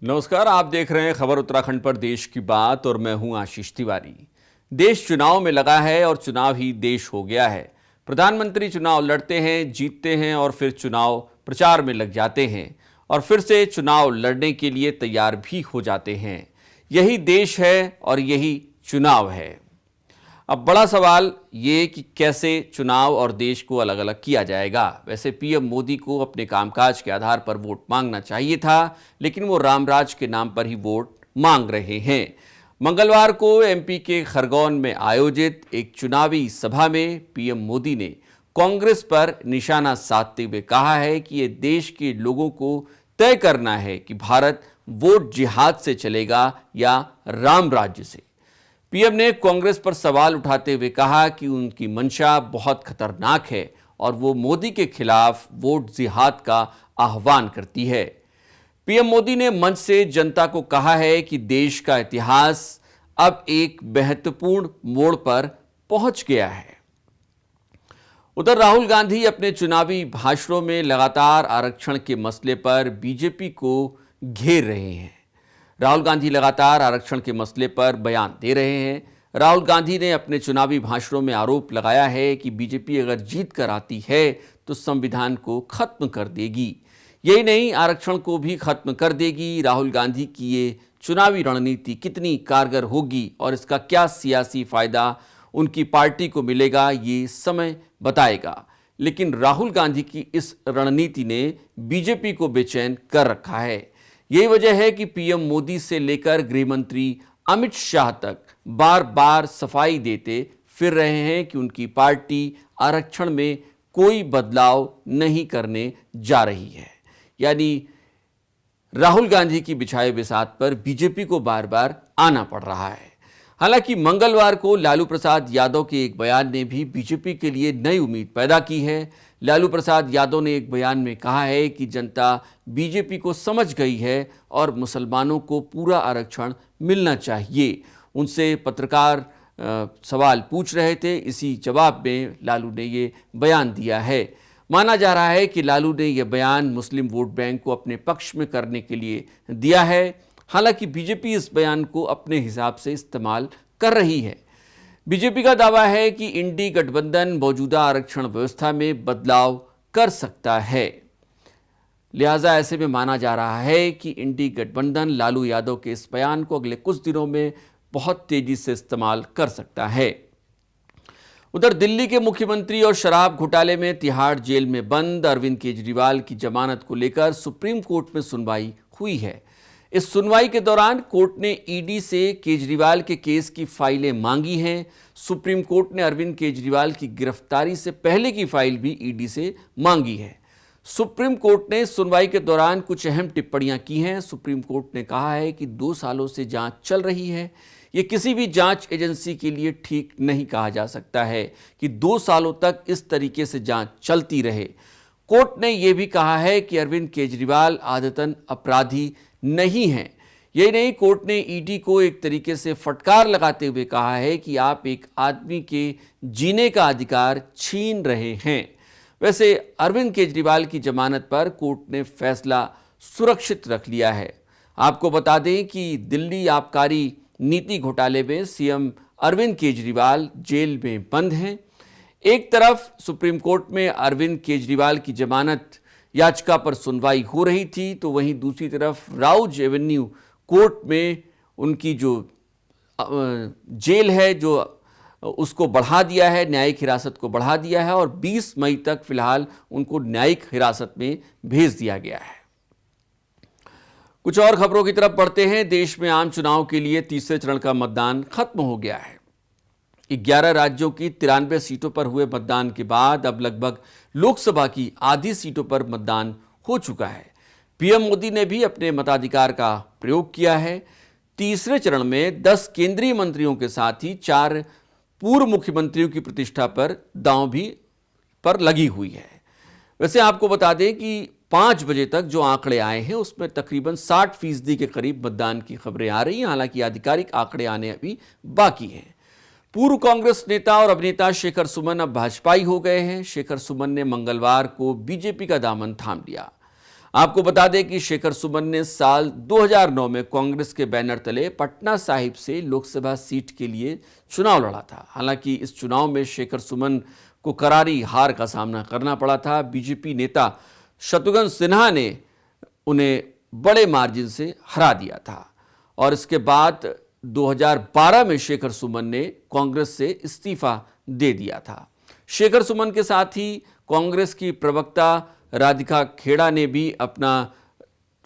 नमस्कार, आप देख रहे हैं खबर उत्तराखंड पर देश की बात और मैं हूं आशीष तिवारी। देश चुनाव में लगा है और चुनाव ही देश हो गया है। प्रधानमंत्री चुनाव लड़ते हैं, जीतते हैं और फिर चुनाव प्रचार में लग जाते हैं और फिर से चुनाव लड़ने के लिए तैयार भी हो जाते हैं। यही देश है और यही चुनाव है। अब बड़ा सवाल ये कि कैसे चुनाव और देश को अलग अलग किया जाएगा। वैसे पीएम मोदी को अपने कामकाज के आधार पर वोट मांगना चाहिए था, लेकिन वो रामराज के नाम पर ही वोट मांग रहे हैं। मंगलवार को एमपी के खरगोन में आयोजित एक चुनावी सभा में पीएम मोदी ने कांग्रेस पर निशाना साधते हुए कहा है कि ये देश के लोगों को तय करना है कि भारत वोट जिहाद से चलेगा या राम राज्य से। पीएम ने कांग्रेस पर सवाल उठाते हुए कहा कि उनकी मंशा बहुत खतरनाक है और वो मोदी के खिलाफ वोट जिहाद का आह्वान करती है। पीएम मोदी ने मंच से जनता को कहा है कि देश का इतिहास अब एक महत्वपूर्ण मोड़ पर पहुंच गया है। उधर राहुल गांधी अपने चुनावी भाषणों में लगातार आरक्षण के मसले पर बीजेपी को घेर रहे हैं। राहुल गांधी लगातार आरक्षण के मसले पर बयान दे रहे हैं। राहुल गांधी ने अपने चुनावी भाषणों में आरोप लगाया है कि बीजेपी अगर जीत कर आती है तो संविधान को खत्म कर देगी। यही नहीं, आरक्षण को भी खत्म कर देगी। राहुल गांधी की ये चुनावी रणनीति कितनी कारगर होगी और इसका क्या सियासी फायदा उनकी पार्टी को मिलेगा, ये समय बताएगा। लेकिन राहुल गांधी की इस रणनीति ने बीजेपी को बेचैन कर रखा है। यही वजह है कि पीएम मोदी से लेकर गृह मंत्री अमित शाह तक बार बार सफाई देते फिर रहे हैं कि उनकी पार्टी आरक्षण में कोई बदलाव नहीं करने जा रही है। यानी राहुल गांधी की बिछाए बिसात पर बीजेपी को बार बार आना पड़ रहा है। हालांकि मंगलवार को लालू प्रसाद यादव के एक बयान ने भी बीजेपी के लिए नई उम्मीद पैदा की है। लालू प्रसाद यादव ने एक बयान में कहा है कि जनता बीजेपी को समझ गई है और मुसलमानों को पूरा आरक्षण मिलना चाहिए। उनसे पत्रकार सवाल पूछ रहे थे, इसी जवाब में लालू ने ये बयान दिया है। माना जा रहा है कि लालू ने यह बयान मुस्लिम वोट बैंक को अपने पक्ष में करने के लिए दिया है। हालांकि बीजेपी इस बयान को अपने हिसाब से इस्तेमाल कर रही है। बीजेपी का दावा है कि इंडी गठबंधन मौजूदा आरक्षण व्यवस्था में बदलाव कर सकता है। लिहाजा ऐसे में माना जा रहा है कि इंडी गठबंधन लालू यादव के इस बयान को अगले कुछ दिनों में बहुत तेजी से इस्तेमाल कर सकता है। उधर दिल्ली के मुख्यमंत्री और शराब घोटाले में तिहाड़ जेल में बंद अरविंद केजरीवाल की जमानत को लेकर सुप्रीम कोर्ट में सुनवाई हुई है। इस सुनवाई के दौरान कोर्ट ने ईडी से केजरीवाल के केस की फाइलें मांगी हैं। सुप्रीम कोर्ट ने अरविंद केजरीवाल की गिरफ्तारी से पहले की फाइल भी ईडी से मांगी है। सुप्रीम कोर्ट ने सुनवाई के दौरान कुछ अहम टिप्पणियां की हैं। सुप्रीम कोर्ट ने कहा है कि 2 सालों से जांच चल रही है। ये किसी भी जांच एजेंसी के लिए ठीक नहीं कहा जा सकता है कि 2 सालों तक इस तरीके से जांच चलती रहे। कोर्ट ने यह भी कहा है कि अरविंद केजरीवाल आदतन अपराधी नहीं है। यही नहीं, कोर्ट ने ईडी को एक तरीके से फटकार लगाते हुए कहा है कि आप एक आदमी के जीने का अधिकार छीन रहे हैं। वैसे अरविंद केजरीवाल की जमानत पर कोर्ट ने फैसला सुरक्षित रख लिया है। आपको बता दें कि दिल्ली आबकारी नीति घोटाले में सीएम अरविंद केजरीवाल जेल में बंद हैं। एक तरफ सुप्रीम कोर्ट में अरविंद केजरीवाल की जमानत याचिका पर सुनवाई हो रही थी, तो वहीं दूसरी तरफ राउज एवेन्यू कोर्ट में उनकी जो जेल है जो उसको बढ़ा दिया है, न्यायिक हिरासत को बढ़ा दिया है और 20 मई तक फिलहाल उनको न्यायिक हिरासत में भेज दिया गया है। कुछ और खबरों की तरफ बढ़ते हैं। देश में आम चुनाव के लिए तीसरे चरण का मतदान खत्म हो गया है। 11 राज्यों की 93 सीटों पर हुए मतदान के बाद अब लगभग लोकसभा की आधी सीटों पर मतदान हो चुका है। पीएम मोदी ने भी अपने मताधिकार का प्रयोग किया है। तीसरे चरण में 10 केंद्रीय मंत्रियों के साथ ही 4 पूर्व मुख्यमंत्रियों की प्रतिष्ठा पर दांव भी पर लगी हुई है। वैसे आपको बता दें कि 5 बजे तक जो आंकड़े आए हैं उसमें तकरीबन 60% के करीब मतदान की खबरें आ रही हैं। हालांकि आधिकारिक आंकड़े आने अभी बाकी हैं। पूर्व कांग्रेस नेता और अभिनेता शेखर सुमन अब भाजपाई हो गए हैं। शेखर सुमन ने मंगलवार को बीजेपी का दामन थाम लिया। आपको बता दें कि शेखर सुमन ने साल 2009 में कांग्रेस के बैनर तले पटना साहिब से लोकसभा सीट के लिए चुनाव लड़ा था। हालांकि इस चुनाव में शेखर सुमन को करारी हार का सामना करना पड़ा था। बीजेपी नेता शत्रुघ्न सिन्हा ने उन्हें बड़े मार्जिन से हरा दिया था और इसके बाद 2012 में शेखर सुमन ने कांग्रेस से इस्तीफा दे दिया था। शेखर सुमन के साथ ही कांग्रेस की प्रवक्ता राधिका खेड़ा ने भी अपना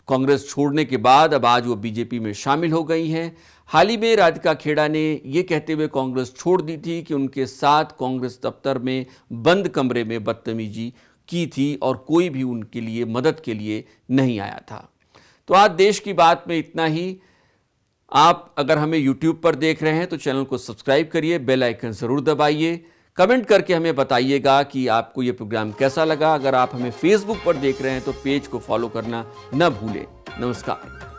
कांग्रेस छोड़ने के बाद अब आज वो बीजेपी में शामिल हो गई हैं। हाल ही में राधिका खेड़ा ने ये कहते हुए कांग्रेस छोड़ दी थी कि उनके साथ कांग्रेस दफ्तर में बंद कमरे में बदतमीजी की थी और कोई भी उनके लिए मदद के लिए नहीं आया था। तो आज देश की बात में इतना ही। आप अगर हमें YouTube पर देख रहे हैं तो चैनल को सब्सक्राइब करिए, बेल आइकन जरूर दबाइए, कमेंट करके हमें बताइएगा कि आपको ये प्रोग्राम कैसा लगा। अगर आप हमें Facebook पर देख रहे हैं तो पेज को फॉलो करना न भूलें। नमस्कार।